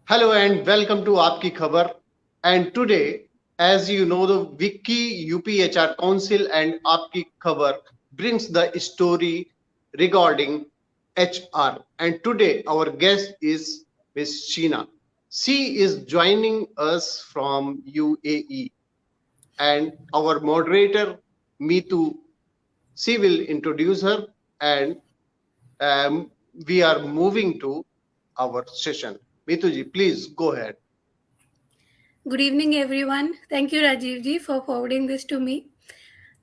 Hello and welcome to Aap Ki Khabar. And today, as you know, the Wiki UPHR Council and Aap Ki Khabar brings the story regarding HR. And today, our guest is Miss Sheena. She is joining us from UAE, and our moderator Meetu. She will introduce her, and um, we are moving to our session. Meetuji, please go ahead. Good evening, everyone. Thank you, Rajiv ji, for forwarding this to me.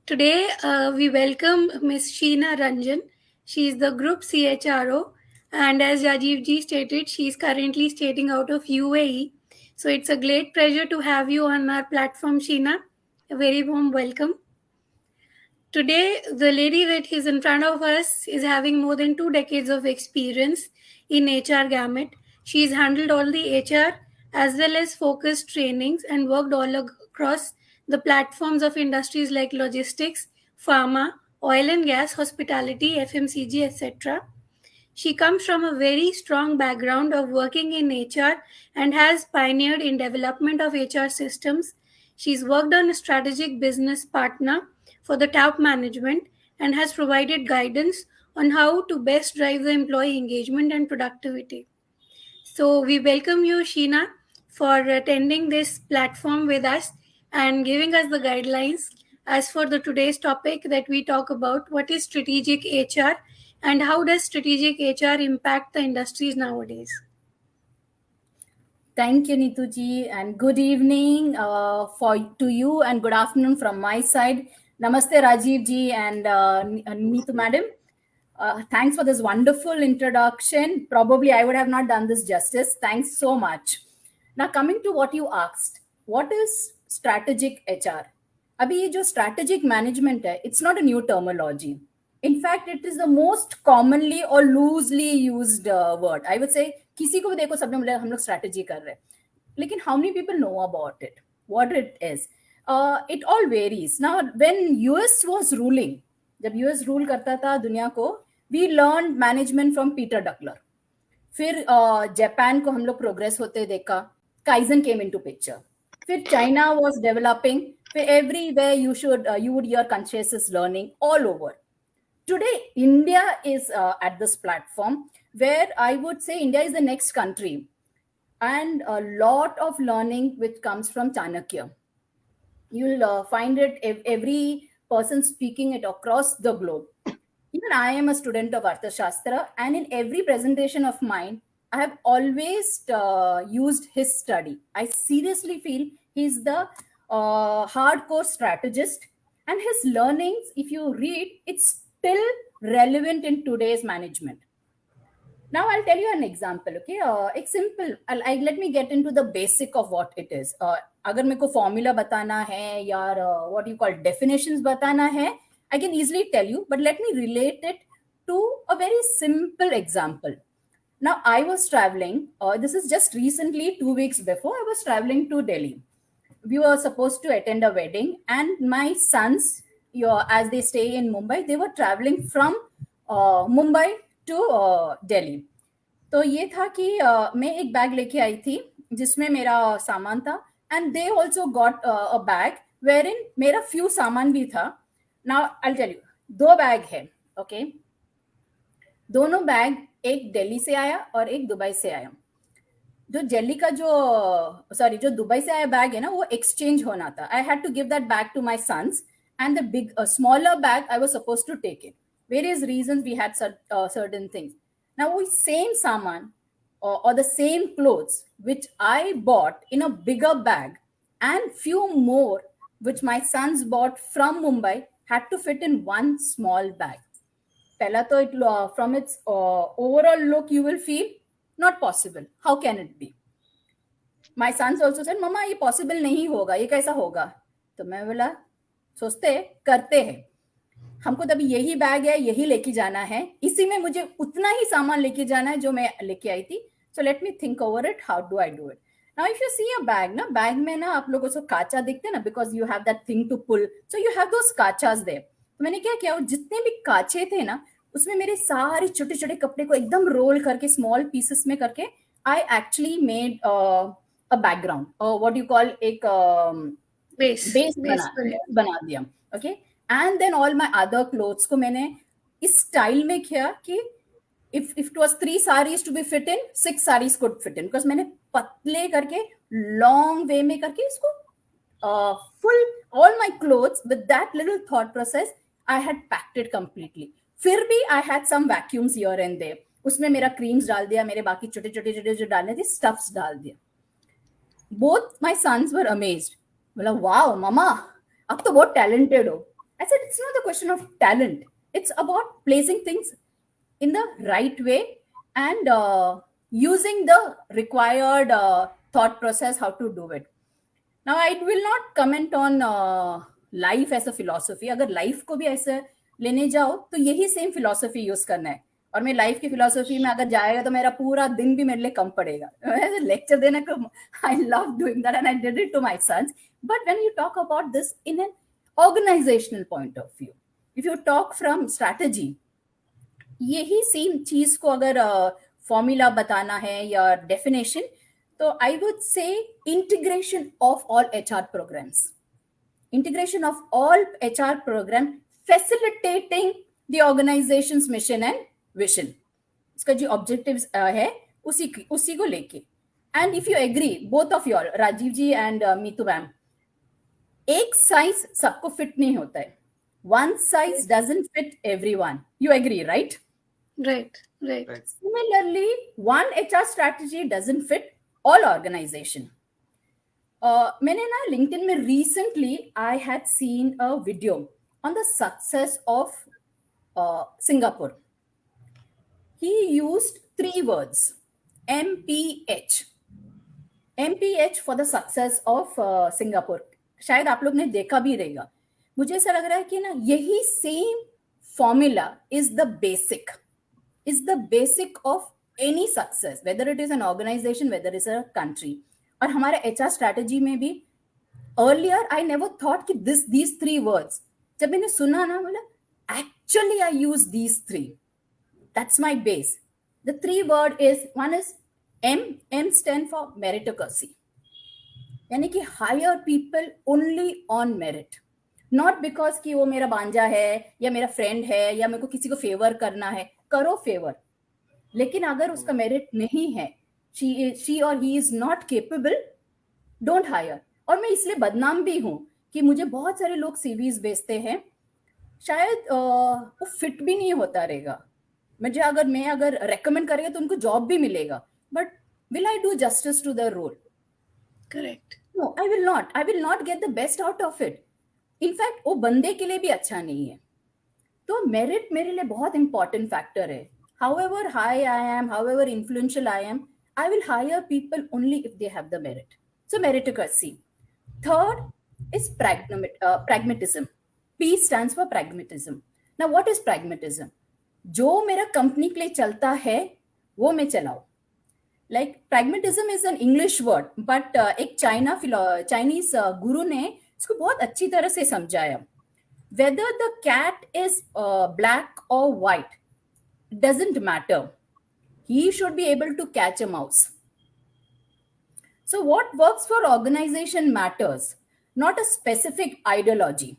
Today, we welcome Ms. Sheena Rajan. She is the Group CHRO, and as Rajiv ji stated, she is currently stating out of UAE. So it's a great pleasure to have you on our platform, Sheena. A very warm welcome. Today, the lady that is in front of us is having more than 2 decades of experience in HR gamut. She's handled all the HR as well as focused trainings and worked all across the platforms of industries like logistics, pharma, oil and gas, hospitality, FMCG, etc. She comes from a very strong background of working in HR and has pioneered in development of HR systems. She's worked on a strategic business partner for the top management and has provided guidance on how to best drive the employee engagement and productivity. So we welcome you, Sheena, for attending this platform with us and giving us the guidelines as for the today's topic that we talk about what is strategic HR and how does strategic HR impact the industries nowadays. Thank you, Nituji, and good evening for to you, and good afternoon from my side. Namaste, Rajiv ji, and Neetu madam. Thanks for this wonderful introduction. Probably I would have not done this justice. Thanks so much. Now, coming to what you asked, what is strategic HR? अभी ये जो strategic management है, it's not a new terminology. In fact, it is the most commonly or loosely used word. I would say किसी को भी देखो सबने बोला हम लोग strategy कर रहे हैं. लेकिन how many people know about it? What it is? It all varies. Now, when US was ruling, जब US rule करता था दुनिया को, we learned management from Peter Drucker. फिर जापान को हम लोग प्रोग्रेस होते देखा, काइजन केम इनटू पिक्चर. फिर चाइना वाज डेवलपिंग, फिर everywhere you would hear conscious learning all over. Today India is at this platform where I would say India is the next country, and a lot of learning which comes from Chanakya. You'll find it every person speaking it across the globe. Even I am a student of Arthashastra, and in every presentation of mine, I have always used his study. I seriously feel he's the hardcore strategist, and his learnings, if you read, it's still relevant in today's management. Now I'll tell you an example. Okay, एक simple. Let me get into the basic of what it is. अगर मेरे को formula बताना है या what you call definitions बताना है, I can easily tell you, but let me relate it to a very simple example. Now I was traveling. This is just recently, 2 weeks before. I was traveling to Delhi. We were supposed to attend a wedding, and my sons, as they stay in Mumbai, they were traveling from Mumbai to Delhi. तो ये था कि मैं एक bag लेके आई थी जिसमें मेरा सामान था, and they also got a bag where in मेरा फ्यू सामान भी था. Now I tell you, 2 bag है. ओके, दोनों बैग एक दिल्ली से आया और एक दुबई से आया. जो दिल्ली का जो दुबई से आया बैग है ना, वो एक्सचेंज होना था. I had to give that bag to my sons, and the big smaller bag I was supposed to take it. Various reasons we had certain things. Now, we same saman or the same clothes which I bought in a bigger bag, and few more which my sons bought from Mumbai had to fit in one small bag. Pehla to it, from its overall look, you will feel not possible. How can it be? My sons also said, "Mama, ये possible नहीं होगा, ये कैसा होगा?" तो मैं बोला, सोचते करते हैं. हमको तभी यही बैग है, यही लेके जाना है, इसी में मुझे उतना ही सामान लेके जाना है जो मैं लेके आई थी. So let me think over it, how do I do it. Now if you see a bag ना, बैग में ना आप लोगों को काचा दिखते हैं ना, because you have that thing to pull, so you have those काचास देयर. तो मैंने क्या किया, जितने भी काचे थे ना, उसमें मेरे सारे छोटे छोटे कपड़े को एकदम रोल करके स्मॉल पीसेस में करके I actually made a background, what do you call एक Base base बने. बना दिया. Okay, and then all my other clothes को मैंने इस स्टाइल में किया कि if it was 3 sarees to be fit in, 6 sarees could fit in, because मैंने पतले करके long way में करके इसको full all my clothes with that little thought process I had packed it completely. फिर भी I had some vacuums here and there. उसमें मेरा creams डाल दिया, मेरे बाकी छोटे छोटे छोटे जो डालने थे stuffs डाल दिया. Both my sons were amazed. बोला wow mama, अब तो बहुत talented हो. I said it's not a question of talent. It's about placing things in the right way and using the required thought process how to do it. Now I will not comment on life as a philosophy. अगर life को भी ऐसे लेने जाओ तो यही same philosophy use करना है. और मैं लाइफ की फिलोसफी में अगर जाएगा तो मेरा पूरा दिन भी मेरे लिए कम पड़ेगा. लेक्चर देने को I love doing that and I did it to my sons. But when you talk about this in an organisational point of view, if you talk from strategy, यही सेम चीज को अगर फॉर्मूला बताना है या definition, तो I would say integration of all HR programmes. Integration of all HR program facilitating the organization's mission and vision. इसका जो objectives है उसी को लेके. And if you agree, both of you, Rajiv ji and Meetu ma'am, एक size सबको fit नहीं होता है. One size doesn't fit everyone. You agree, right? Right. Similarly, one HR strategy doesn't fit all organization. मैंने ना LinkedIn में recently I had seen a video on the success of Singapore. He used 3 words, MPH. MPH for the success of Singapore. शायद आप लोग ने देखा भी रहेगा. मुझे ऐसा लग रहा है कि ना यही same formula is the basic of any success, whether it is an organization, whether it is a country. और हमारे HR strategy में भी earlier I never thought कि these 3 words, जब मैंने सुना ना, बोला actually I use these 3. That's my base. The 3 word is, one is M stand for meritocracy. यानी कि hire people only on merit. Not because कि वो मेरा बांजा है या मेरा friend है या मेरे को किसी को favor करना है. करो favor. लेकिन अगर उसका merit नहीं है, she or he is not capable, don't hire. और मैं इसलिए बदनाम भी हूँ कि मुझे बहुत सारे लोग CVs भेजते हैं, शायद वो फिट भी नहीं होता रहेगा. मैं अगर रेकमेंड करेगा तो उनको जॉब भी मिलेगा, but will I do justice to the role? Correct. No, I will not get the best out of it. In fact, वो बंदे के लिए भी अच्छा नहीं है. तो मेरिट मेरे लिए बहुत इंपॉर्टेंट फैक्टर है. However high I am, however influential I am, I will hire people only if they have the merit. So meritocracy. Third is pragmatism. P stands for pragmatism. Now what is pragmatism? जो मेरा company के लिए चलता है वो मैं चलाऊं. Like pragmatism is an English word, but एक Chinese गुरु ने इसको बहुत अच्छी तरह से समझाया. Whether the cat is black or white doesn't matter. He should be able to catch a mouse. So what works for organization matters, not a specific ideology.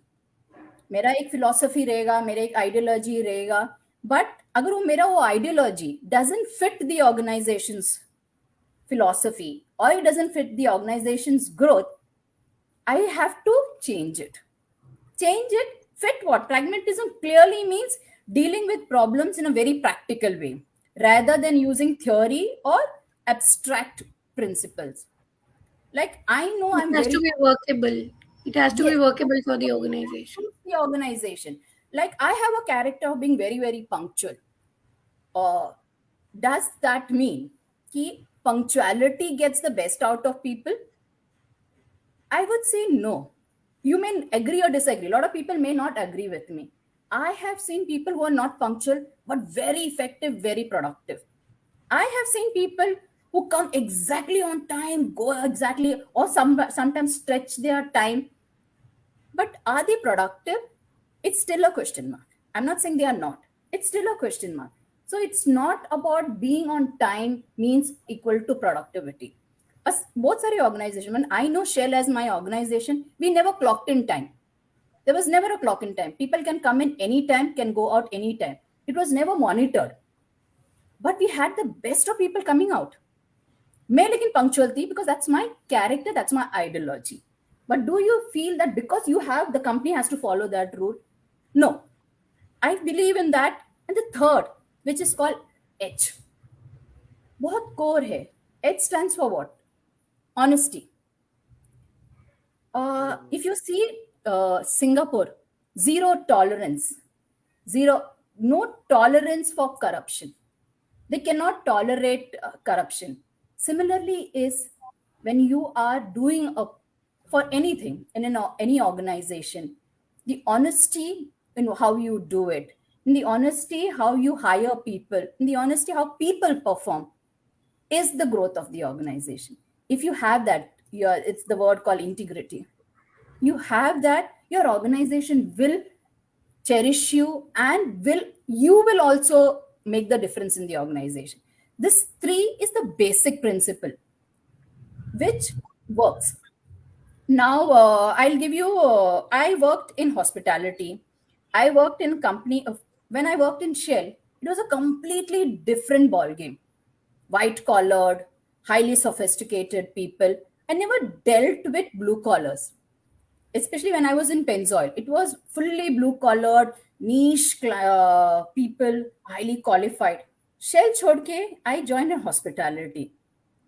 मेरा एक philosophy रहेगा, मेरा एक ideology रहेगा, but अगर वो ideology doesn't fit the organization's philosophy or it doesn't fit the organization's growth, I have to change it. Fit what? Pragmatism clearly means dealing with problems in a very practical way rather than using theory or abstract principles. Like I know It has to be workable. It has to be workable for the organization. Like I have a character of being very, very punctual. Does that mean that punctuality gets the best out of people? I would say no. You may agree or disagree. A lot of people may not agree with me. I have seen people who are not punctual but very effective, very productive. I have seen people who come exactly on time, go exactly, or sometimes stretch their time. But are they productive? It's still a question mark. I'm not saying they are not. It's still a question mark. So it's not about being on time means equal to productivity. Both are your organization. When I know Shell as my organization, we never clocked in time. There was never a clock in time. People can come in anytime, can go out anytime. It was never monitored. But we had the best of people coming out. May in punctuality, because that's my character, that's my ideology. But do you feel that because you have, the company has to follow that rule? No. I believe in that. And the third, which is called H. बहुत core है. H stands for what? Honesty. If you see Singapore, zero tolerance, no tolerance for corruption. They cannot tolerate corruption. Similarly, is when you are doing for anything in any organization, the honesty in how you do it, in the honesty how you hire people, in the honesty how people perform, is the growth of the organization. If you have that, it's the word called integrity. You have that, your organization will cherish you, and you will also make the difference in the organization. This three is the basic principle which works. Now I'll give you I worked in hospitality. I worked in company of When I worked in Shell, it was a completely different ball game. White collared, highly sophisticated people. I never dealt with blue collars, especially when I was in Pennzoil. It was fully blue collared, niche people, highly qualified. Shell छोड़ के I joined in hospitality.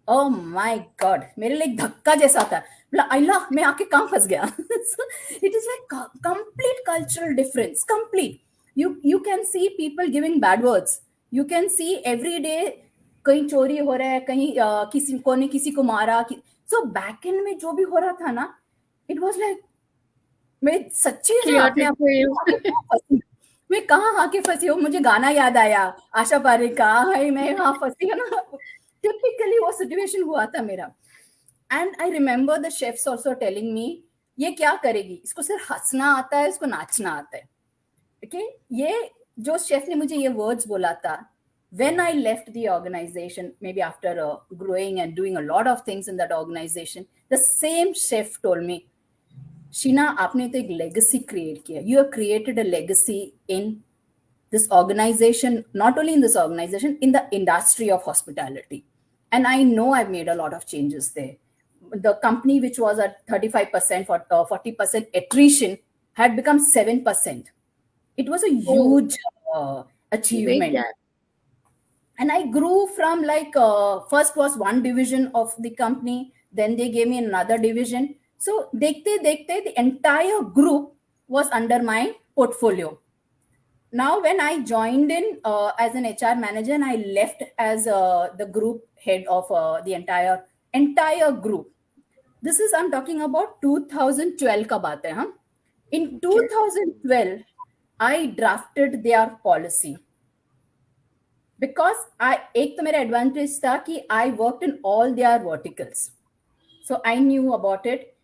Oh my God, मेरे लिए एक धक्का जैसा था. बोला अल्लाह मैं आके कहाँ फंस गया. So it is like complete cultural difference. Complete. You can see people giving bad words. You can see every day कहीं चोरी हो रहा है, कहीं किसी को ने किसी को मारा. So back end में जो भी हो रहा था ना, it was like मैं सच्ची मैं कहाँ आके फंसी हूँ. मुझे गाना याद आया आशा पारेख का, हाय मैं वहां फंसी हूँ ना. टिपिकली वो सिचुएशन हुआ था मेरा. And I remember the chefs also telling me, ये क्या करेगी, इसको सिर्फ हंसना आता है, इसको नाचना आता है. ओके ये जो शेफ ने मुझे ये वर्ड्स बोला था, when I left the organization, maybe after growing and doing a lot of things in that organization, the same chef told me, Sheena आपने तो एक लेगेसी क्रिएट किया. You have created a legacy in this organization, not only in this organization, in the industry of hospitality. And I know I've made a lot of changes there. The company, which was at 35% for 40% attrition, had become 7%. It was a huge achievement. And I grew from first was one division of the company, then they gave me another division. So dekhte, the entire group was under my portfolio. Now, when I joined in as an HR manager, and I left as the group head of the entire group. This is, I'm talking about 2012 ka baat hai, huh? In 2012, I drafted their policy. Because एक तो मेरा advantage था कि I worked in all their verticals. So I knew about it.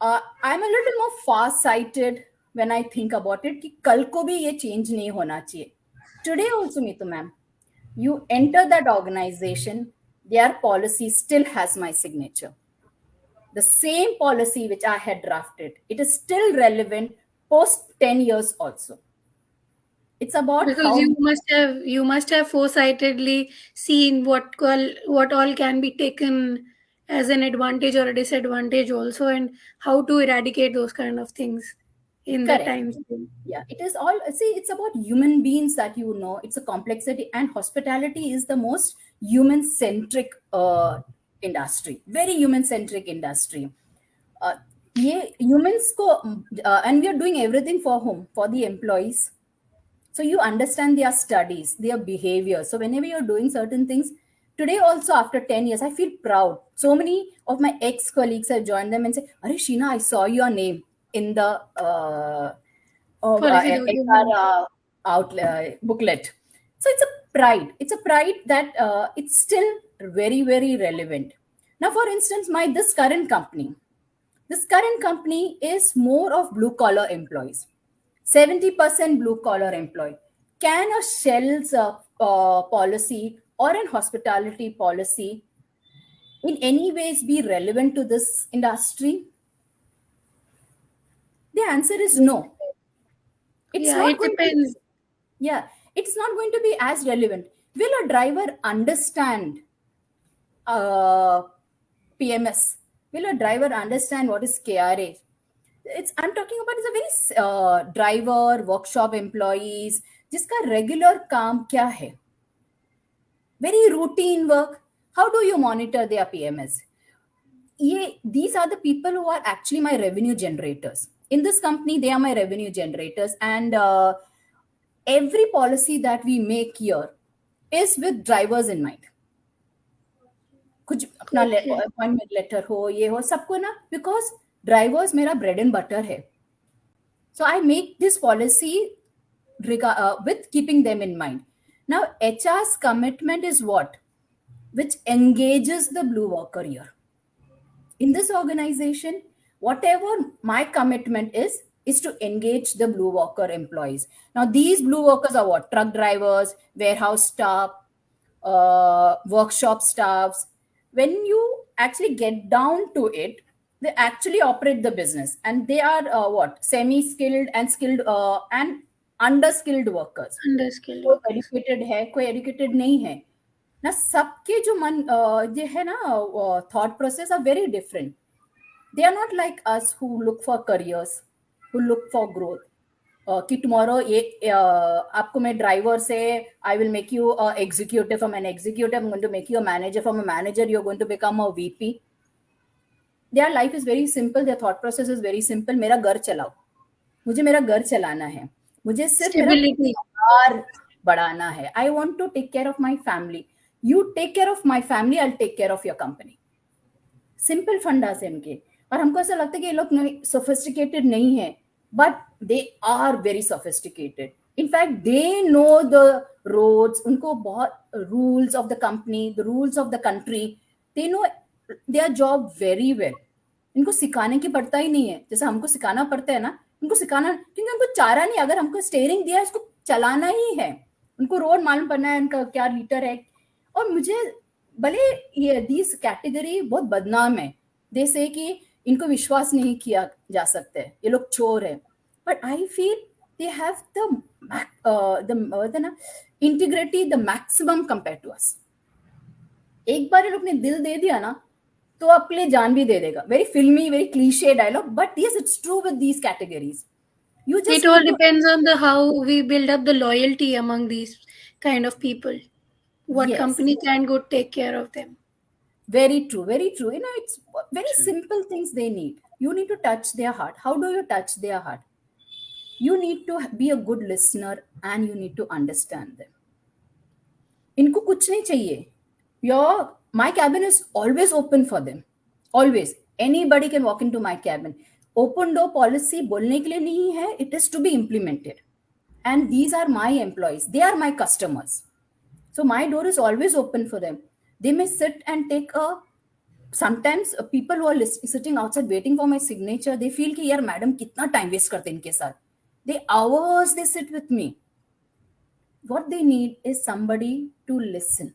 I'm a little more far-sighted when I think about it कि कल को भी ये change नहीं होना चाहिए. Today also, Neetu ma'am, you enter that organization, their policy still has my signature. The same policy which I had drafted, it is still relevant post 10 years also. It's about because how you must have foresightedly seen what all can be taken as an advantage or a disadvantage also, and how to eradicate those kind of things in the time. Yeah, it is all, see, it's about human beings that it's a complexity, and hospitality is the most human centric industry, very human centric industry. Humans and we are doing everything for whom? For the employees. So you understand their studies, their behavior. So whenever you're doing certain things, today also after 10 years, I feel proud. So many of my ex-colleagues have joined them and say, Are Sheena, I saw your name in the booklet. So it's a pride. It's a pride that it's still very, very relevant. Now, for instance, this current company is more of blue-collar employees. 70% blue collar employee. Can a Shell's policy or an hospitality policy in any ways be relevant to this industry? The answer is no. It's Yeah, not it going to be, depends. yeah, it's not going to be as relevant. Will a driver understand uh, PMS? Will a driver understand what is KRA? I'm talking about is a very driver, workshop employees, जिसका regular काम क्या है? Very routine work. How do you monitor their PMS? These are the people who are actually my revenue generators. In this company, they are my revenue generators, and every policy that we make here is with drivers in mind. कुछ अपना Okay. Appointment letter हो, ये हो, सबको ना, because drivers मेरा bread and butter है. So I make this policy with keeping them in mind. Now HR's commitment is what? Which engages the blue worker here. In this organization, whatever my commitment is to engage the blue worker employees. Now these blue workers are what? Truck drivers, warehouse staff, workshop staffs. When you actually get down to it, they actually operate the business, and they are what? Semi-skilled and skilled and under-skilled workers. Underskilled कोई workers. Educated है, कोई educated नहीं है ना. सबके जो मन ये है ना, thought process are very different. They are not like us who look for careers, who look for growth. कि tomorrow ये आपको मैं ड्राइवर से I will make you a executive, from an executive I'm going to make you a manager, from a manager you're going to become a VP. Their life is very simple, their thought process is very simple. मेरा घर चलाओ, मुझे मेरा घर चलाना है, मुझे सिर्फ मेरा Stability. परिवार बढ़ाना है. I want to take care of my family. You take care of my family, I'll take care of your company. Simple fundas है इनके. और हमको ऐसा लगता है कि ये लोग सोफिस्टिकेटेड नहीं है, but they are very sophisticated. In fact they know the roads. उनको बहुत rules of the company, the rules of the country, they know their job very well. इनको सिखाने की पड़ता ही नहीं है, जैसे हमको सिखाना पड़ता है ना. उनको सिखाना, क्योंकि उनको चारा नहीं. अगर हमको स्टेयरिंग दिया है, इसको चलाना ही है. उनको रोड मालूम पड़ना है, उनका क्या लीटर है. और मुझे भले ये दिस कैटेगरी बहुत बदनाम है, दे से कि इनको विश्वास नहीं किया जा सकता है, ये लोग चोर है. But I feel they have the integrity, the maximum compare to us. एक बार ये लोग ने दिल दे दिया ना, तो आपके लिए जान भी दे देगा. Very filmy, very cliche dialogue, but yes, it's true with these categories. You just It all depends on the how we build up the loyalty among these kind of people. What Yes. company can go take care of them. Very true, very true. You know, it's very simple things they need. You need to touch their heart. How do you touch their heart? You need to be a good listener and you need to understand them. इनको कुछ नहीं चाहिए. My cabin is always open for them. Always. Anybody can walk into my cabin. Open door policy बोलने के लिए नहीं है. It is to be implemented. And these are my employees. They are my customers. So my door is always open for them. They may sit and take sometimes people who are sitting outside waiting for my signature, they feel कि यार madam कितना time waste करते इनके साथ. They hours they sit with me. What they need is somebody to listen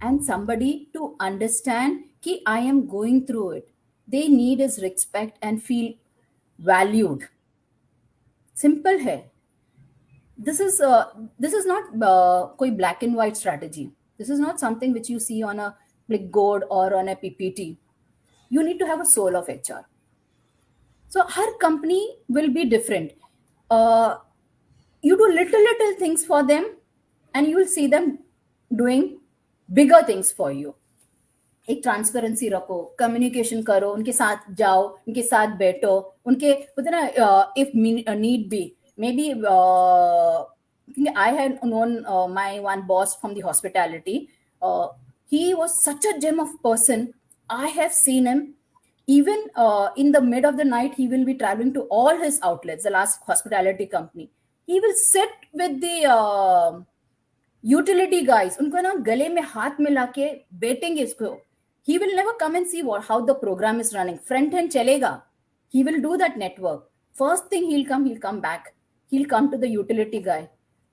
and somebody to understand कि I am going through it. They need is respect and feel valued. Simple है. This is not कोई black and white strategy. This is not something which you see on a clipboard or on a PPT. You need to have a soul of HR. So her company will be different. You do little things for them, and you will see them doing bigger things for you. एक transparency रखो, communication करो, उनके साथ जाओ, उनके साथ बैठो, उनके होता ना, if need be, maybe I had known my one boss from the hospitality. He was such a gem of person. I have seen him even in the mid of the night. He will be traveling to all his outlets, the last hospitality company. He will sit with the utility guys. उनको ना गले में हाथ मिला के बैठेंगे इसको. He will never come and see how the program is running. Front end chalega. He will do that network. First thing he'll come back. He'll come to the utility guy.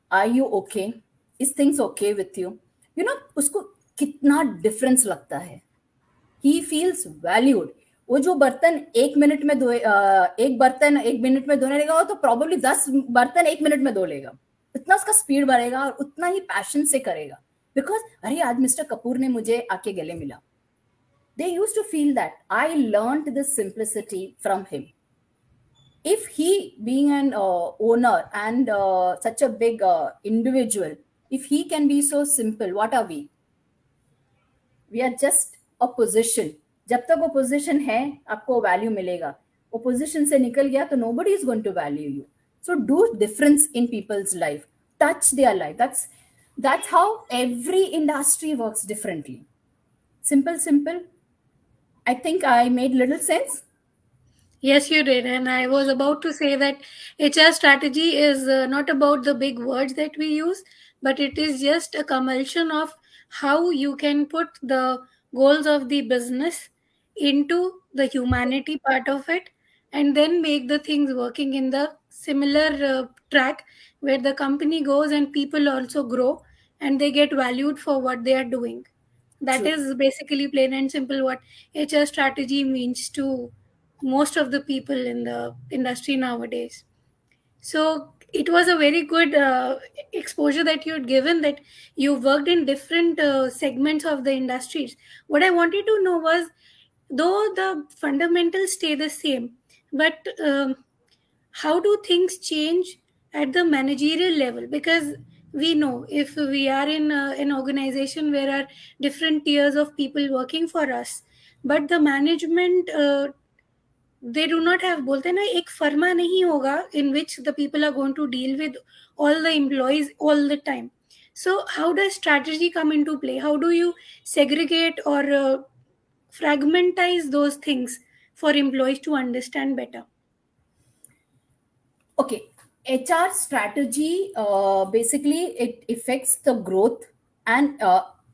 Are you okay? Is things okay with you? उसको कितना difference लगता है. He feels valued. वो जो बर्तन एक minute में एक बर्तन एक मिनट में धोने लगा, वो तो प्रॉब्लली 10 बर्तन एक मिनट में धो लेगा. इतना उसका स्पीड बढ़ेगा और उतना ही पैशन से करेगा. बिकॉज अरे आज मिस्टर कपूर ने मुझे आके गले मिला. They used to feel that I learned this simplicity from him. If he, being an owner and such a big individual, if he can be so simple, what are we? We are just a position. जब तक वो position है आपको value मिलेगा. वो position से निकल गया तो nobody is going to value you. So do difference in people's life, touch their life. That's how every industry works differently. Simple. I think I made little sense. Yes, you did. And I was about to say that HR strategy is not about the big words that we use, but it is just a compulsion of how you can put the goals of the business into the humanity part of it, and then make the things working in the similar track where the company goes and people also grow and they get valued for what they are doing. That True. is basically plain and simple what HR strategy means to most of the people in the industry nowadays. So it was a very good exposure that you had given, that you worked in different segments of the industries. What I wanted to know was, though the fundamentals stay the same, but how do things change at the managerial level? Because we know if we are in an organization where are different tiers of people working for us, but the management they do not have, बोलते हैं ना, एक फर्मा नहीं होगा in which the people are going to deal with all the employees all the time. So how does strategy come into play? How do you segregate or fragmentize those things for employees to understand better? Okay, HR strategy basically it affects the growth, and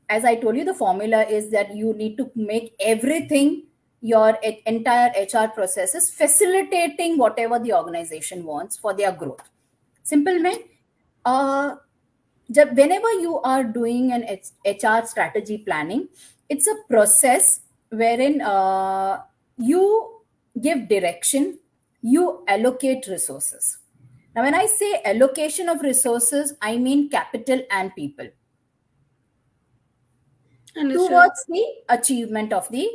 as I told you, the formula is that you need to make everything, your entire HR processes facilitating whatever the organization wants for their growth. Simple में whenever you are doing an HR strategy planning, it's a process wherein you give direction, you allocate resources. Now, when I say allocation of resources, I mean capital and people towards the achievement of the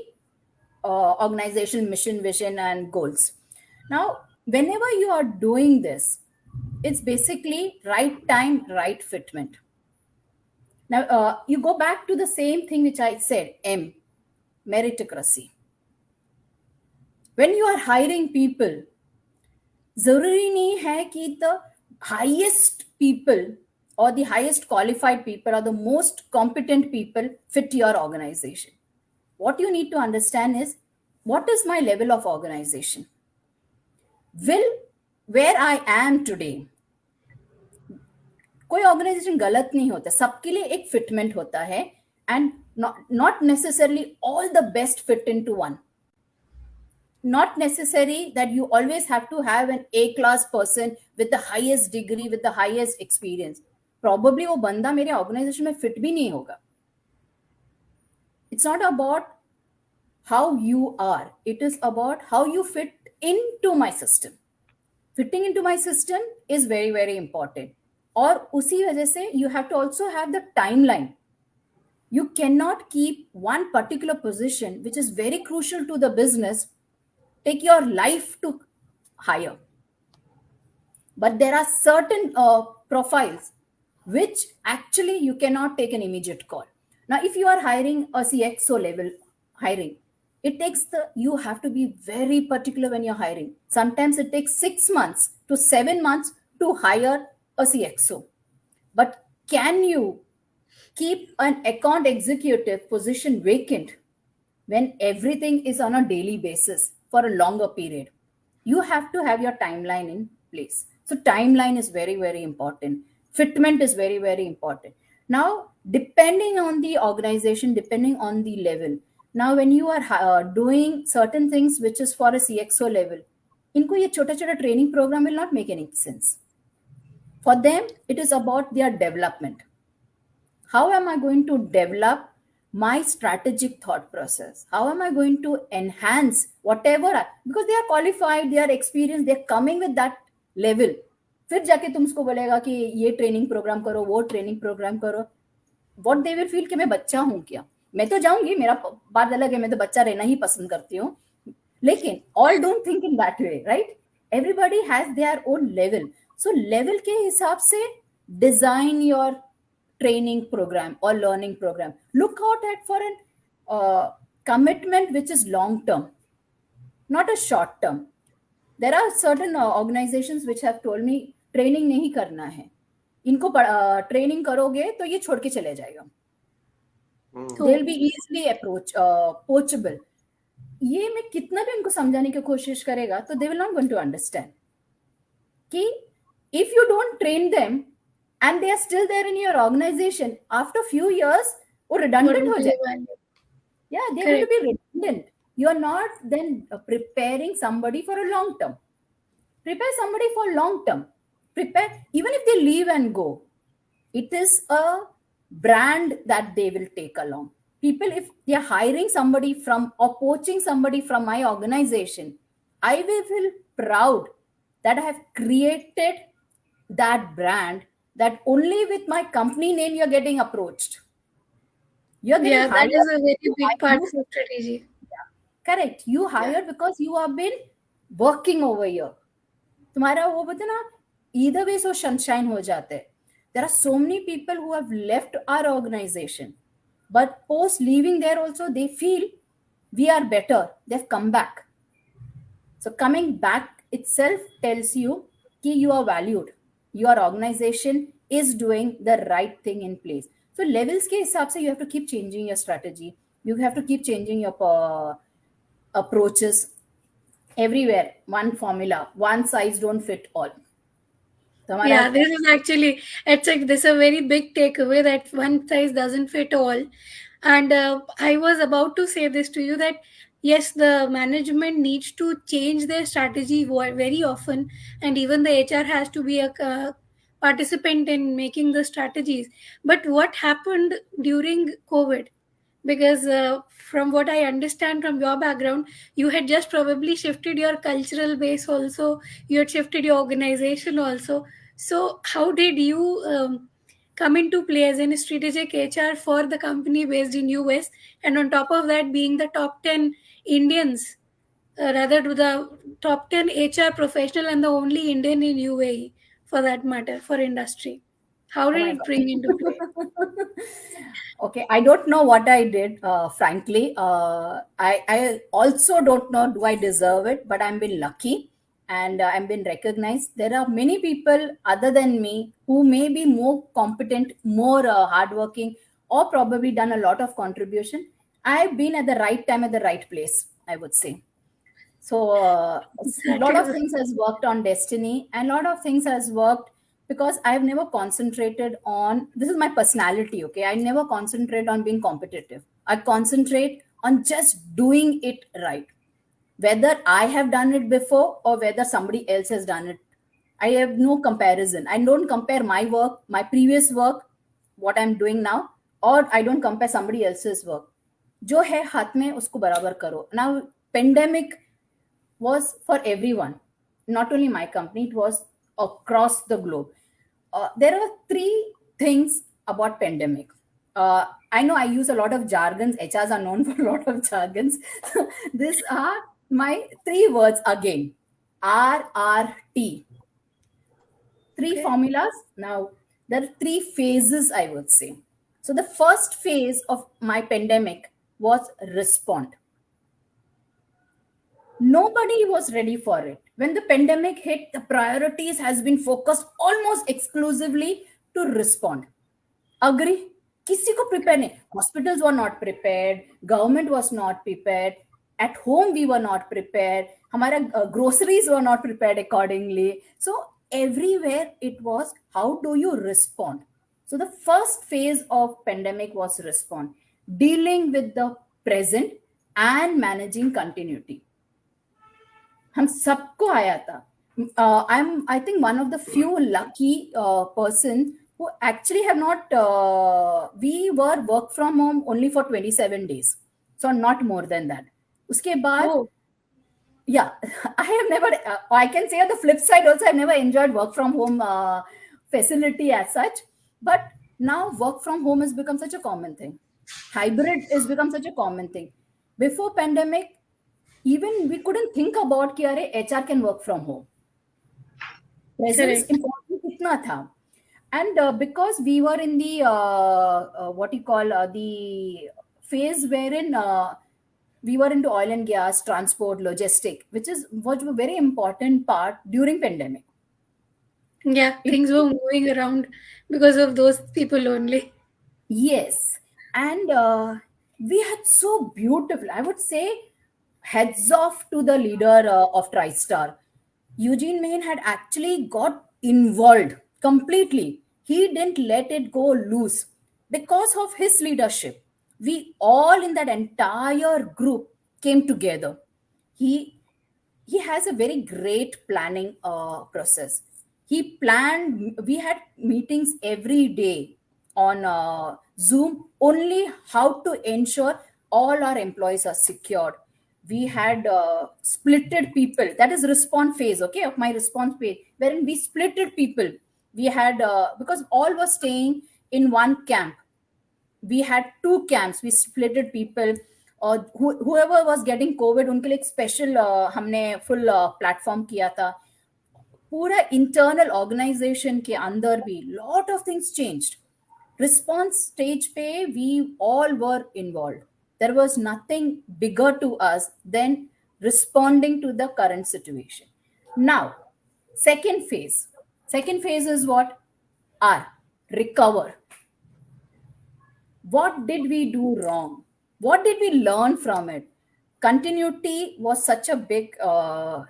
organization mission, vision, and goals. Now, whenever you are doing this, it's basically right time, right fitment. Now, you go back to the same thing which I said, M, meritocracy. When you are hiring people, जरूरी नहीं है कि the highest people or the highest qualified people or the most competent people fit your organization. What you need to understand is, what is my level of organization? Will where I am today, कोई organisation गलत नहीं होता, सबके लिए एक fitment होता है, and not necessarily all the best fit into one. Not necessary that you always have to have an A-class person with the highest degree, with the highest experience. Probably वो बंदा मेरे ऑर्गेनाइजेशन में fit भी नहीं होगा. It's not about how you are. It is about how you fit into my system. Fitting into my system is very, very important. और उसी वजह से you have to also have the timeline. You cannot keep one particular position which is very crucial to the business, take your life to hire. But there are certain profiles which actually you cannot take an immediate call. Now, if you are hiring a CXO level hiring, you have to be very particular when you're hiring. Sometimes it takes 6 months to 7 months to hire a CXO. But can you keep an account executive position vacant when everything is on a daily basis for a longer period? You have to have your timeline in place. So timeline is very, very important. Fitment is very, very important. Now, depending on the organization, depending on the level, now when you are doing certain things which is for a CXO level, इनको ये छोटा छोटा training program will not make any sense. For them, it is about their development. How am I going to develop my strategic thought process? How am I going to enhance whatever because they are qualified, they are experienced, they're coming with that level. फिर जाके तुम उसको बोलेगा कि ये training programme करो, वो training programme करो. What they will feel कि मैं बच्चा हूँ क्या? मैं तो जाऊंगी, मेरा बात अलग है, मैं तो बच्चा रहना ही पसंद करती हूँ. लेकिन all don't think in that way, right? Everybody has their own level. So level के हिसाब से design your training program or learning program. Look out at for an commitment which is long term, not a short term. There are certain organizations which have told me training नहीं करना है, इनको training करोगे तो ये छोड़ के चले जाएगा. They'll be easily approachable. ये मैं कितना भी उनको समझाने की कोशिश करेगा तो they will not going to understand कि if you don't train them and they are still there in your organization, after few years वो redundant हो जाएगा. Yeah, they're going to be redundant. You are not then preparing somebody for a long term. Prepare somebody for long term. Prepare, even if they leave and go, it is a brand that they will take along. People, if they are hiring somebody from or poaching somebody from my organization, I will feel proud that I have created that brand that only with my company name you're getting approached. You're getting hired. That is a very big part of strategy. Yeah, correct. You hired because you have been working over here. तुम्हारा वो बोलते ना, either way so sunshine हो जाते. There are so many people who have left our organization, but post leaving there also they feel we are better. They've come back. So coming back itself tells you that you are valued. Your organization is doing the right thing in place. So levels के हिसाब से you have to keep changing your strategy. You have to keep changing your approaches. Everywhere, one formula, one size don't fit all. This is actually, it's like this is a very big takeaway that one size doesn't fit all. And I was about to say this to you that yes, the management needs to change their strategy very often, and even the HR has to be a participant in making the strategies. But what happened during COVID? Because from what I understand from your background, you had just probably shifted your cultural base also, you had shifted your organization also. So how did you come into play as a strategic HR for the company based in US, and on top of that being the top 10 Indians, rather to the top 10 HR professional and the only Indian in UAE for that matter, for industry? How did it bring into play? Okay, I don't know what I did, frankly. I also don't know do I deserve it, but I'm been lucky and I'm been recognized. There are many people other than me who may be more competent, more hardworking, or probably done a lot of contribution. I've been at the right time at the right place, I would say. So a lot of things has worked on destiny, and a lot of things has worked because I've never concentrated on, this is my personality, okay? I never concentrate on being competitive. I concentrate on just doing it right. Whether I have done it before or whether somebody else has done it, I have no comparison. I don't compare my work, my previous work, what I'm doing now, or I don't compare somebody else's work. जो है हाथ में उसको बराबर करो. Now, pandemic was for everyone, not only my company, it was across the globe. There are three things about pandemic. I know I use a lot of jargons. HRs are known for a lot of jargons. These are my three words again. RRT. Three formulas. Now, there are three phases, I would say. So the first phase of my pandemic was respond. Nobody was ready for it. When the pandemic hit, the priorities has been focused almost exclusively to respond. Agree? किसी को prepare नहीं. Hospitals were not prepared. Government was not prepared. At home we were not prepared. हमारा groceries were not prepared accordingly. So everywhere it was, how do you respond? So the first phase of pandemic was respond, dealing with the present and managing continuity. हम सबको आया था. I'm I think one of the few lucky person who actually have not, we were work from home only for 27 days. So not more than that. Uske baad, Oh, yeah, I have never, I can say on the flip side also, I've never enjoyed work from home facility as such. But now work from home has become such a common thing. Hybrid has become such a common thing. Before pandemic, even we couldn't think about कि अरे HR can work from home. Presence correct. important कितना था. And because we were in the what you call the phase wherein we were into oil and gas, transport, logistic, which is was a very important part during pandemic. Yeah, It, things were moving around because of those people only. yes, and we had so beautiful. I would say, heads off to the leader of TriStar. Eugene Main had actually got involved completely. He didn't let it go loose because of his leadership. We all in that entire group came together. He he has a very great planning process. He planned, we had meetings every day on Zoom, only how to ensure all our employees are secured. We had splitted people, that is response phase, okay, of my response phase, wherein we splitted people. We had because all were staying in one camp, we had two camps, we splitted people. और whoever was getting covid उनके लिए एक special हमने full platform किया था. पूरा internal organisation के अंदर भी lot of things changed. Response stage पे we all were involve. There was nothing bigger to us than responding to the current situation. Now, second phase. Second phase is what? R, recover. What did we do wrong? What did we learn from it? Continuity was such a big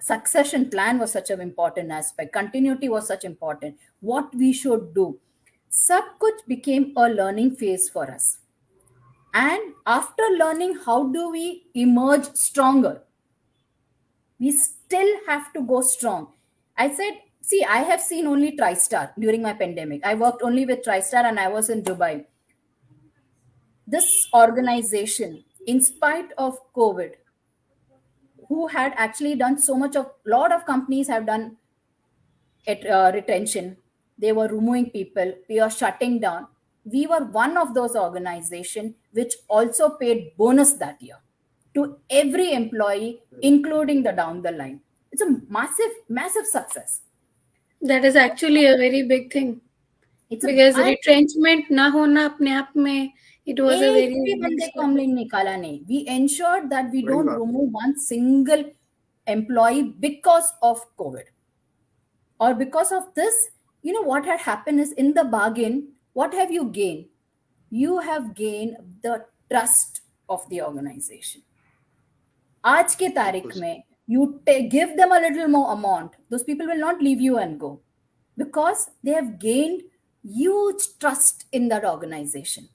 succession plan was such an important aspect. Continuity was such important. What we should do, sab kuch became a learning phase for us. And after learning, how do we emerge stronger? We still have to go strong. I said, see, I have seen only TriStar during my pandemic. I worked only with TriStar and I was in Dubai. This organization, in spite of COVID, who had actually done so much of, lot of companies have done it, retention, they were removing people, we are shutting down. We were one of those organizations which also paid bonus that year to every employee, including the down the line. It's a massive success. That is actually a very big thing It's a because I retrenchment ना होना अपने आप में, it was a एक very भी big बंदे को step. हमने निकाला नहीं. We ensured that we वही don't बात. remove one single employee because of COVID or because of this. You know what had happened is, in the bargain, what have you gained? You have gained the trust of the organization. आज के तारीख बिल्कुल. में, you give them a little more amount, those people will not leave you and go, because they have gained huge trust in that organization.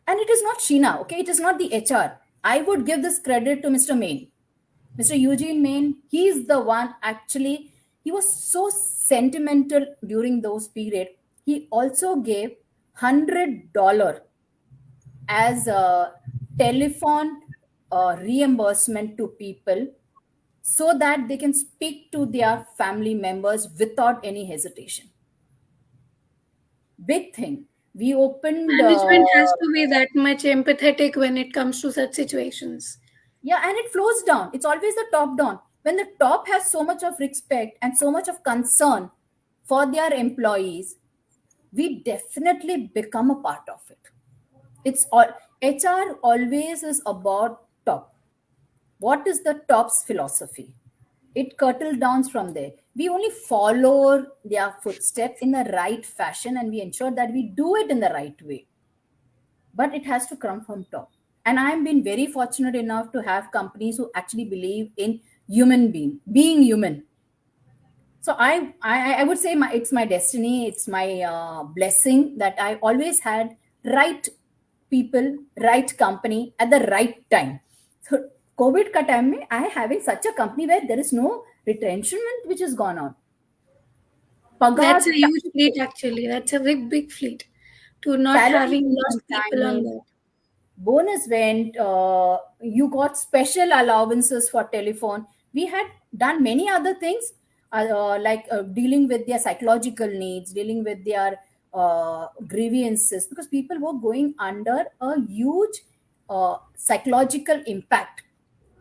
And it is not Sheena, okay? It is not the HR. I would give this credit to Mr. Main. Mr. Eugene Main, he is the one actually, he was so sentimental during those period. He also gave $100 as a telephone reimbursement to people so that they can speak to their family members without any hesitation. Big thing. We opened Management has to be that much empathetic when it comes to such situations. yeah, and it flows down. It's always the top down. When the top has so much of respect and so much of concern for their employees, we definitely become a part of it. It's all HR always is about top. What is the top's philosophy? It curtled down from there. We only follow their footsteps in the right fashion and we ensure that we do it in the right way. But it has to come from top. And I've been very fortunate enough to have companies who actually believe in being human. So I would say it's my destiny, it's my blessing that I always had right people, right company at the right time. So COVID ka time mein, I having such a company where there is no retrenchment which has gone on. Paga, That's a huge fleet, actually. That's a big, big fleet to not salary having went lost on people on time, that. bonus went, you got special allowances for telephone. We had done many other things, like dealing with their psychological needs, dealing with their grievances, because people were going under a huge psychological impact.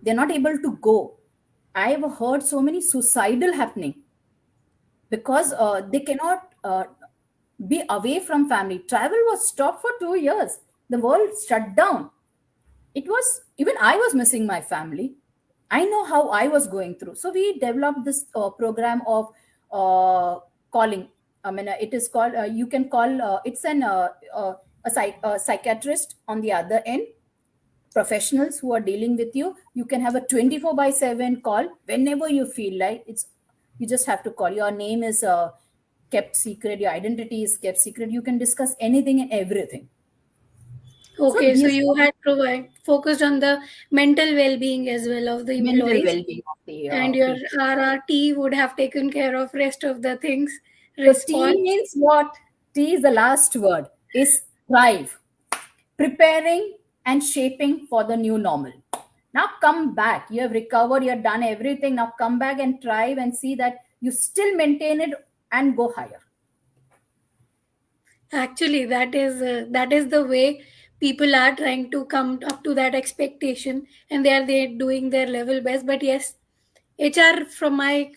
They're not able to go. I've heard so many suicidal happening because they cannot be away from family. Travel was stopped for 2 years. The world shut down. It was, even I was missing my family. I know how I was going through. So we developed this program of calling. I mean, it is called. You can call. It's a psychiatrist on the other end, professionals who are dealing with you. You can have a 24/7 call whenever you feel like it's. You just have to call. Your name is kept secret. Your identity is kept secret. You can discuss anything and everything. So Okay, so this you had focused on the mental well-being as well of the mental employees, well-being of the and your people. RRT would have taken care of rest of the things. So T Response. means what? T is the last word. Is thrive, preparing and shaping for the new normal. Now come back. You have recovered. You have done everything. Now come back and thrive and see that you still maintain it and go higher. Actually, that is the way people are trying to come up to that expectation, and they doing their level best. But yes, HR, from my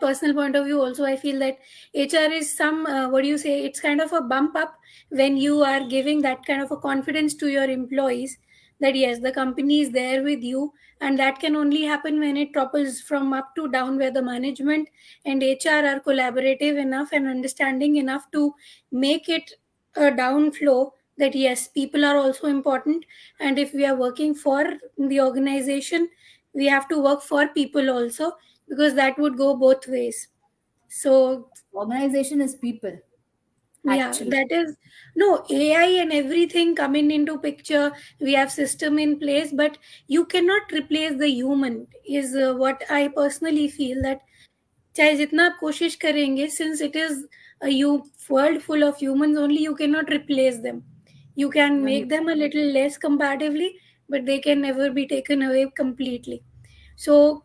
personal point of view, also I feel that HR is some, what do you say? It's kind of a bump up when you are giving that kind of a confidence to your employees that yes, the company is there with you, and that can only happen when it topples from up to down, where the management and HR are collaborative enough and understanding enough to make it a downflow, that yes, people are also important, and if we are working for the organization, we have to work for people also, because that would go both ways. So Organization is people, yeah, actually. that is, no, AI and everything coming into picture. We have system in place, but you cannot replace the human, is what I personally feel, that चाहे जितना आप कोशिश करेंगे, since it is a world full of humans only, you cannot replace them. You can No, make them a little less comparatively, but they can never be taken away completely. So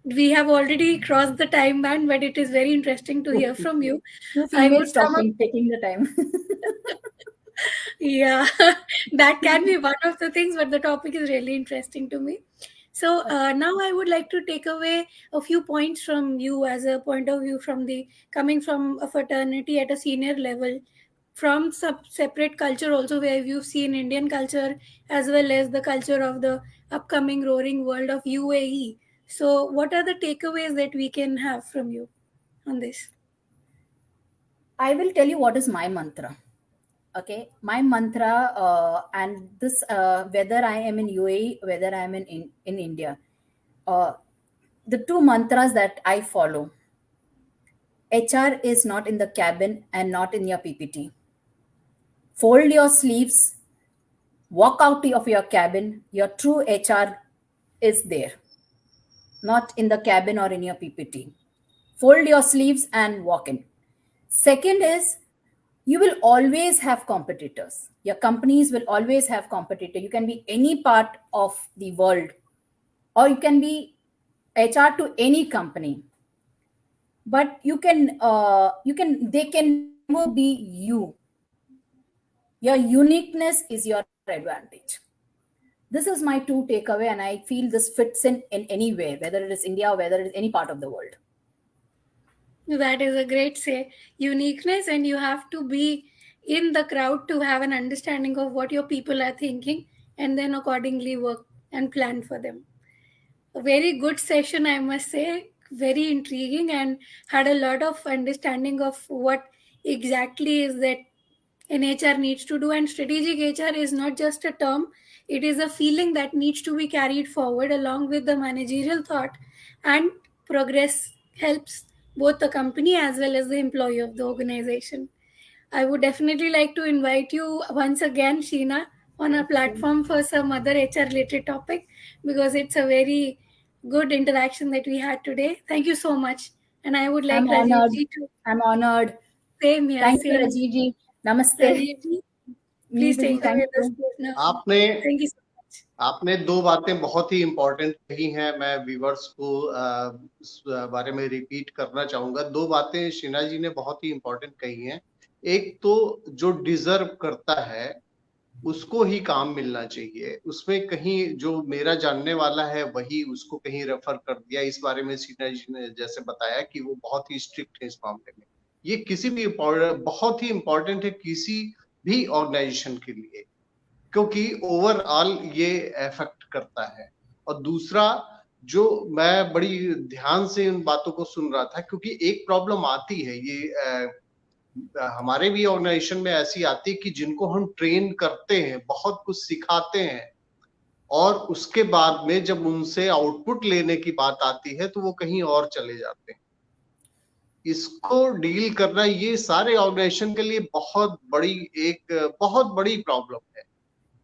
we have already crossed the time band, but it is very interesting to hear from you. two I would females come up. talking, taking the time. Yeah, that can be one of the things, but the topic is really interesting to me. So now I would like to take away a few points from you, as a point of view from the coming from a fraternity at a senior level, from separate culture also, where you've seen Indian culture as well as the culture of the upcoming roaring world of UAE. So what are the takeaways that we can have from you on this? I will tell you what is my mantra. Okay, my mantra, and this, whether I am in UAE, whether I am in India, uh, the two mantras that I follow: HR is not in the cabin and not in your PPT. Fold your sleeves, walk out of your cabin. Your true HR is there, not in the cabin or in your PPT. Fold your sleeves and walk in. Second is, you will always have competitors. Your companies will always have competitor. You can be any part of the world, or you can be HR to any company, but they can never be you. Your uniqueness is your advantage. This is my two takeaway, and I feel this fits in anywhere, whether it is India or whether it is any part of the world. That is a great say. Uniqueness, and you have to be in the crowd to have an understanding of what your people are thinking, and then accordingly work and plan for them. A very good session, I must say. Very intriguing, and had a lot of understanding of what exactly is that an HR needs to do. And strategic HR is not just a term, it is a feeling that needs to be carried forward along with the managerial thought, and progress helps both the company as well as the employee of the organization. I would definitely like to invite you once again, Sheena, on our platform for some other HR related topic, because it's a very good interaction that we had today. Thank you so much. And I would like I'm Rajiv honored. ji to I'm honored. same here, Thank you, same. Rajiv ji. Namaste. Rajiv ji, please Neetu ji, take away thank the you. stage now. आपने Thank you so much. आपने दो बातें बहुत ही important कही हैं। मैं viewers को इस बारे में रिपीट करना चाहूंगा। दो बातें शीना जी ने बहुत ही इम्पोर्टेंट कही हैं। एक तो जो डिजर्व करता है उसको ही काम मिलना चाहिए, उसमें कहीं जो मेरा जानने वाला है वही उसको कहीं रेफर कर दिया। इस बारे में शीना जी ने जैसे बताया कि वो बहुत ही स्ट्रिक्ट है इस मामले में। ये किसी भी बहुत ही इम्पोर्टेंट है किसी भी ऑर्गेनाइजेशन के लिए, क्योंकि ओवरऑल ये इफेक्ट करता है। और दूसरा, जो मैं बड़ी ध्यान से इन बातों को सुन रहा था, क्योंकि एक प्रॉब्लम आती है ये हमारे भी ऑर्गेनाइजेशन में ऐसी आती है कि जिनको हम ट्रेन करते हैं, बहुत कुछ सिखाते हैं, और उसके बाद में जब उनसे आउटपुट लेने की बात आती है तो वो कहीं और चले जाते हैं। इसको डील करना ये सारे ऑर्गेनाइजेशन के लिए बहुत बड़ी प्रॉब्लम है।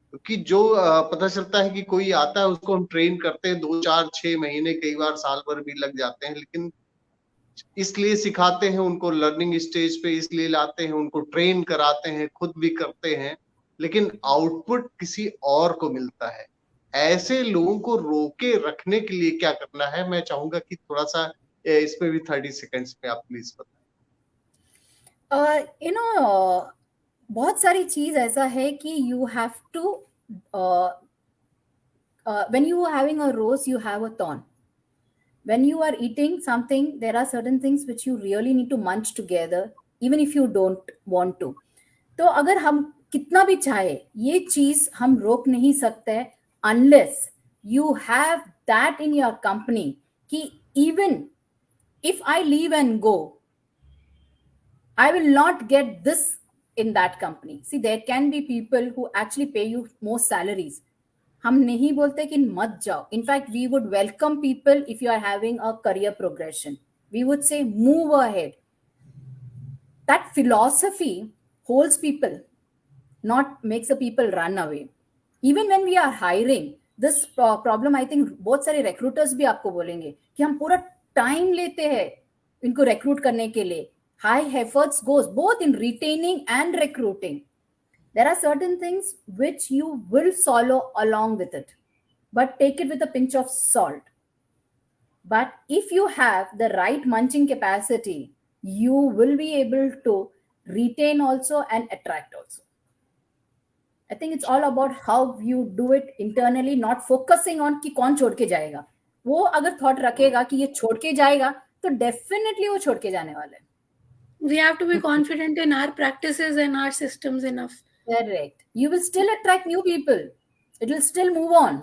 क्योंकि जो पता चलता है कि कोई आता है, उसको हम ट्रेन करते हैं 2 4 6 महीने, कई बार साल भर भी लग जाते हैं, लेकिन इसलिए सिखाते हैं उनको, लर्निंग स्टेज पे इसलिए लाते हैं, उनको ट्रेन कराते हैं, खुद भी करते हैं, लेकिन आउटपुट किसी और को मिलता है। ऐसे लोगों को रोके रखने के लिए क्या करना है, मैं चाहूंगा कि थोड़ा सा इसमें भी 30 सेकेंड्स में आप प्लीज बताएं। बहुत सारी चीज ऐसा है कि you have to when you are having a rose you have a thorn. When you are eating something, there are certain things which you really need to munch together even if you don't want to. तो अगर हम कितना भी चाहे ये चीज हम रोक नहीं सकते unless you have that in your company कि even if I leave and go, I will not get this in that company. See, there can be people who actually pay you more salaries. हम नहीं बोलते कि मत जाओ. In fact, we would welcome people if you are having a career progression. We would say move ahead. That philosophy holds people, not makes the people run away. Even when we are hiring, this problem I think बहुत सारे recruiters भी आपको बोलेंगे कि हम पूरा time लेते हैं इनको recruit करने के लिए. High efforts goes both in retaining and recruiting. There are certain things which you will swallow along with it, but take it with a pinch of salt. But if you have the right munching capacity, you will be able to retain also and attract also. I think it's all about how you do it internally, not focusing on कि कौन छोड़ के जाएगा. वो अगर thought रखेगा कि ये छोड़ के जाएगा, तो definitely वो छोड़ के जाने वाला है. We have to be confident in our practices and our systems enough. Correct. You will still attract new people. It will still move on.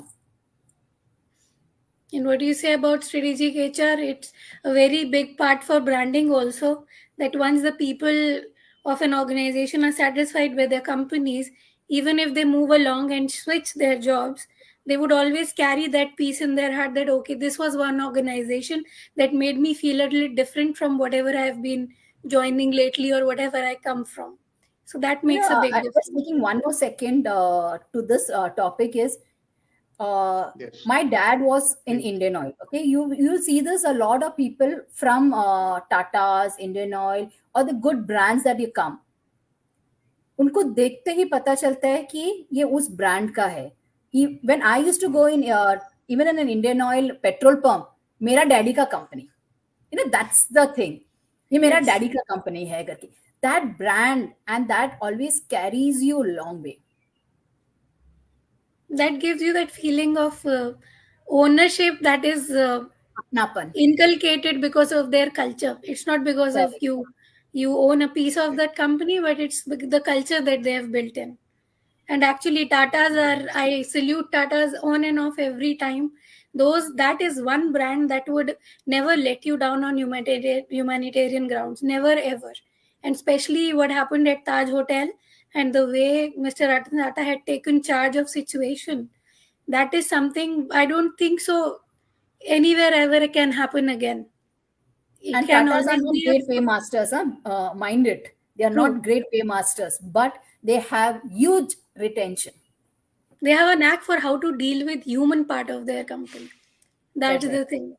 And what you say about strategic HR, it's a very big part for branding also, that once the people of an organization are satisfied with their companies, even if they move along and switch their jobs, they would always carry that piece in their heart that, okay, this was one organization that made me feel a little different from whatever I have been joining lately or whatever I come from. So that makes a big I'm difference. just taking one more second to this topic is Yes. my dad was in Indian Oil. Okay, you see this a lot of people from Tata's, Indian Oil, or the good brands that you come. उनको देखते ही पता चलता है कि ये उस brand का है. When I used to go in even in an Indian Oil petrol pump, मेरा डैडी का कंपनी. That's the thing. ये मेरा Yes. डैडी का कंपनी है करके. That brand and that always carries you a long way. That gives you that feeling of ownership that is अपनापन. inculcated because of their culture. It's not because of Correct. you own a piece of that company, but it's the culture that they have built in. And actually, I salute Tata's on and off every time. That is one brand that would never let you down on humanitarian grounds, never ever. And especially what happened at Taj Hotel and the way Mr. Ratan Tata had taken charge of situation. That is something I don't think so anywhere ever can happen again. It And can Tatas are always not be great paymasters, huh? Mind it. They are true. not great paymasters, but they have huge retention. They have a knack for how to deal with human part of their company. That's the Correct. thing.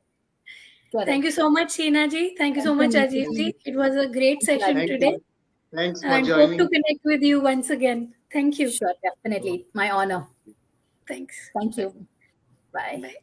Correct. Thank you so much, Sheena ji. Thank you so much, Thank you, Rajiv ji. It was a great Thank you, session Thank Rajiv. today, you. Thanks for and hope to joining. connect with you once again. Thank you. Sure, definitely. My honor. Thanks. Thank Bye. you. Bye. Bye.